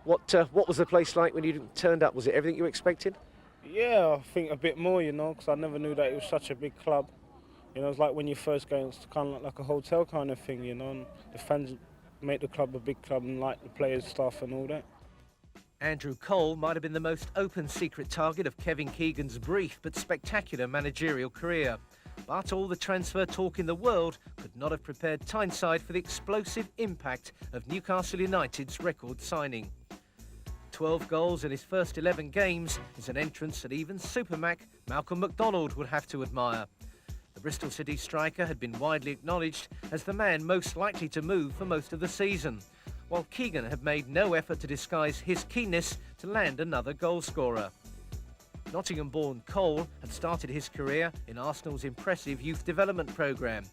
What was the place like when you turned up? Was it everything you expected? Yeah, I think a bit more, you know, because I never knew that it was such a big club. You know, it's like when you first go, it's kind of like a hotel kind of thing, you know, and the fans make the club a big club and like the players' stuff and all that. Andrew Cole might have been the most open secret target of Kevin Keegan's brief but spectacular managerial career. But all the transfer talk in the world could not have prepared Tyneside for the explosive impact of Newcastle United's record signing. 12 goals in his first 11 games is an entrance that even Supermac Malcolm McDonald would have to admire. The Bristol City striker had been widely acknowledged as the man most likely to move for most of the season, while Keegan had made no effort to disguise his keenness to land another goalscorer. Nottingham-born Cole had started his career in Arsenal's impressive youth development programme,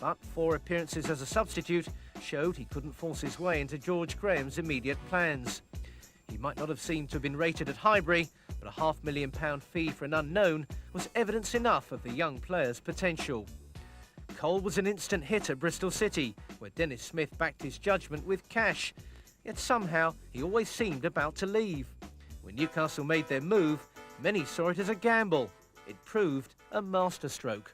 but 4 appearances as a substitute showed he couldn't force his way into George Graham's immediate plans. He might not have seemed to have been rated at Highbury, but a £500,000 fee for an unknown was evidence enough of the young player's potential. Cole was an instant hit at Bristol City, where Dennis Smith backed his judgment with cash. Yet somehow he always seemed about to leave. When Newcastle made their move, many saw it as a gamble. It proved a masterstroke.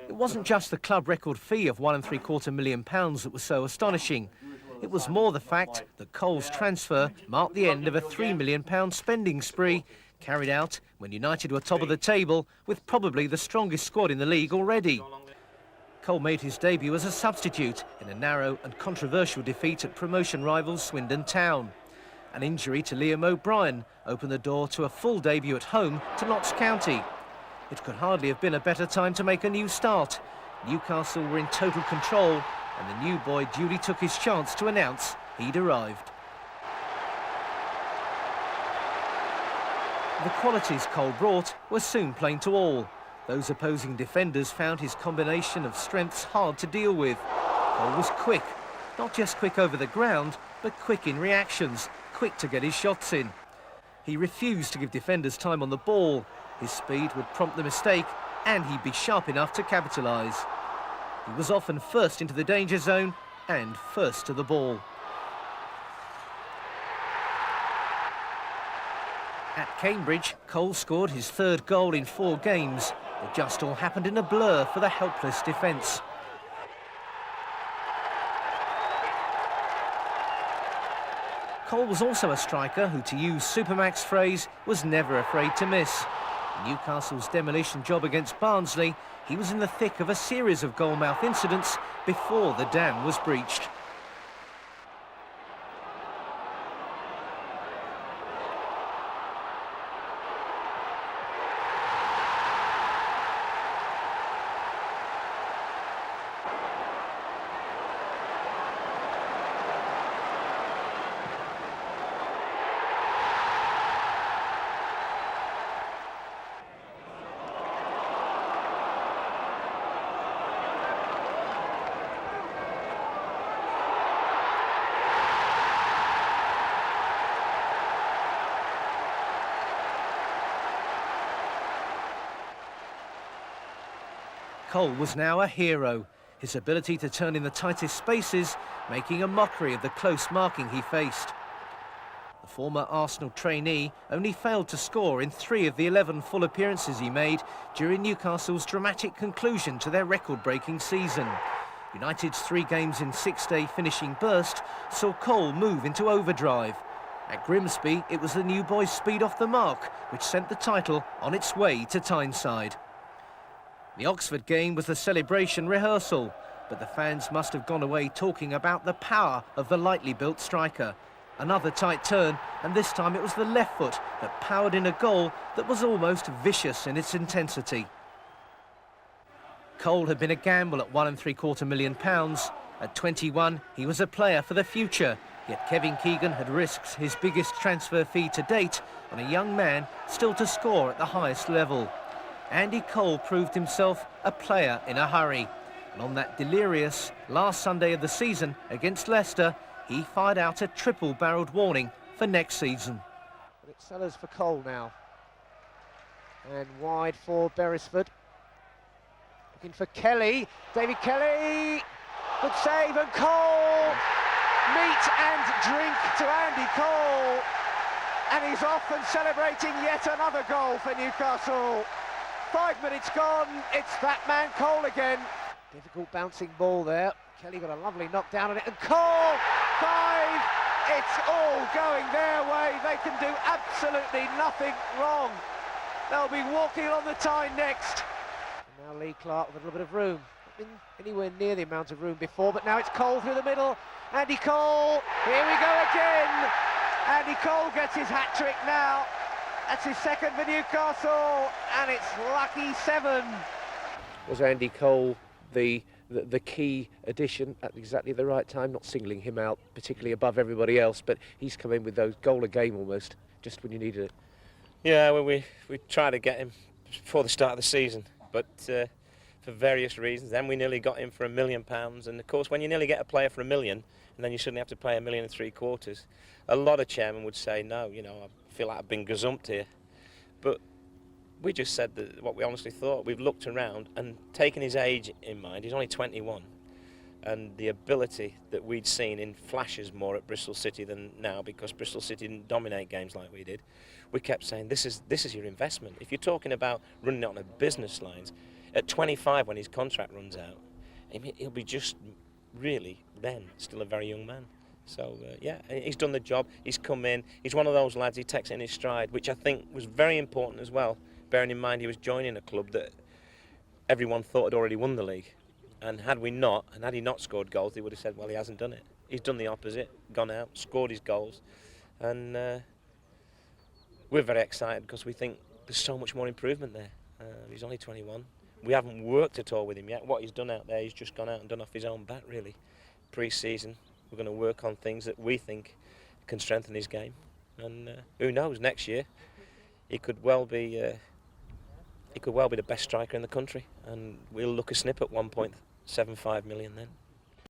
It wasn't just the club record fee of £1.75 million that was so astonishing. It was more the fact that Cole's transfer marked the end of a £3 million spending spree carried out when United were top of the table with probably the strongest squad in the league already. Cole made his debut as a substitute in a narrow and controversial defeat at promotion rivals Swindon Town. An injury to Liam O'Brien opened the door to a full debut at home to Notts County. It could hardly have been a better time to make a new start. Newcastle were in total control, and the new boy duly took his chance to announce he'd arrived. The qualities Cole brought were soon plain to all. Those opposing defenders found his combination of strengths hard to deal with. Cole was quick, not just quick over the ground, but quick in reactions, quick to get his shots in. He refused to give defenders time on the ball. His speed would prompt the mistake, and he'd be sharp enough to capitalise. He was often first into the danger zone and first to the ball. At Cambridge, Cole scored his 3rd goal in 4 games. It just all happened in a blur for the helpless defence. Cole was also a striker who, to use Supermac's phrase, was never afraid to miss. In Newcastle's demolition job against Barnsley, he was in the thick of a series of goalmouth incidents before the dam was breached. Cole was now a hero, his ability to turn in the tightest spaces, making a mockery of the close marking he faced. The former Arsenal trainee only failed to score in 3 of the 11 full appearances he made during Newcastle's dramatic conclusion to their record-breaking season. United's 3 games in 6-day finishing burst saw Cole move into overdrive. At Grimsby, it was the new boy's speed off the mark which sent the title on its way to Tyneside. The Oxford game was the celebration rehearsal, but the fans must have gone away talking about the power of the lightly built striker. Another tight turn, and this time it was the left foot that powered in a goal that was almost vicious in its intensity. Cole had been a gamble at £1.75 million. At 21, he was a player for the future, yet Kevin Keegan had risked his biggest transfer fee to date on a young man still to score at the highest level. Andy Cole proved himself a player in a hurry. And on that delirious last Sunday of the season against Leicester, he fired out a triple-barreled warning for next season. But it's Sellers for Cole now. And wide for Beresford. Looking for Kelly. David Kelly! Good save, and Cole meat and drink to Andy Cole, and he's off and celebrating yet another goal for Newcastle. 5 minutes gone, it's that man Cole again. Difficult bouncing ball there. Kelly got a lovely knockdown on it, and Cole, 5, it's all going their way. They can do absolutely nothing wrong. They'll be walking on the tyne next. And now Lee Clark with a little bit of room. Not been anywhere near the amount of room before, but now it's Cole through the middle. Andy Cole, here we go again. Andy Cole gets his hat-trick now. That's his second for Newcastle, and it's lucky 7. Was Andy Cole the key addition at exactly the right time? Not singling him out particularly above everybody else, but he's come in with those goal a game almost, just when you needed it. Yeah, well, we tried to get him before the start of the season, but for various reasons, then we nearly got him for £1 million. And of course, when you nearly get a player for £1 million, and then you suddenly have to pay £1.75 million, a lot of chairmen would say, no, you know, I feel like I've been gazumped here. But we just said that what we honestly thought. We've looked around and taken his age in mind. He's only 21. And the ability that we'd seen in flashes more at Bristol City than now, because Bristol City didn't dominate games like we did, we kept saying, this is your investment. If you're talking about running it on a business lines, at 25 when his contract runs out, I mean, he'll be just really then still a very young man. So yeah, he's done the job. He's come in. He's one of those lads, he takes it in his stride, which I think was very important as well, bearing in mind he was joining a club that everyone thought had already won the league. And had we not, and had he not scored goals, they would have said, well, he hasn't done it. He's done the opposite, gone out, scored his goals. And we're very excited because we think there's so much more improvement there. He's only 21. We haven't worked at all with him yet. What he's done out there, he's just gone out and done off his own bat, really. Pre-season, we're going to work on things that we think can strengthen his game. And who knows, next year, he could well be the best striker in the country. And we'll look a snip at 1.75 million then.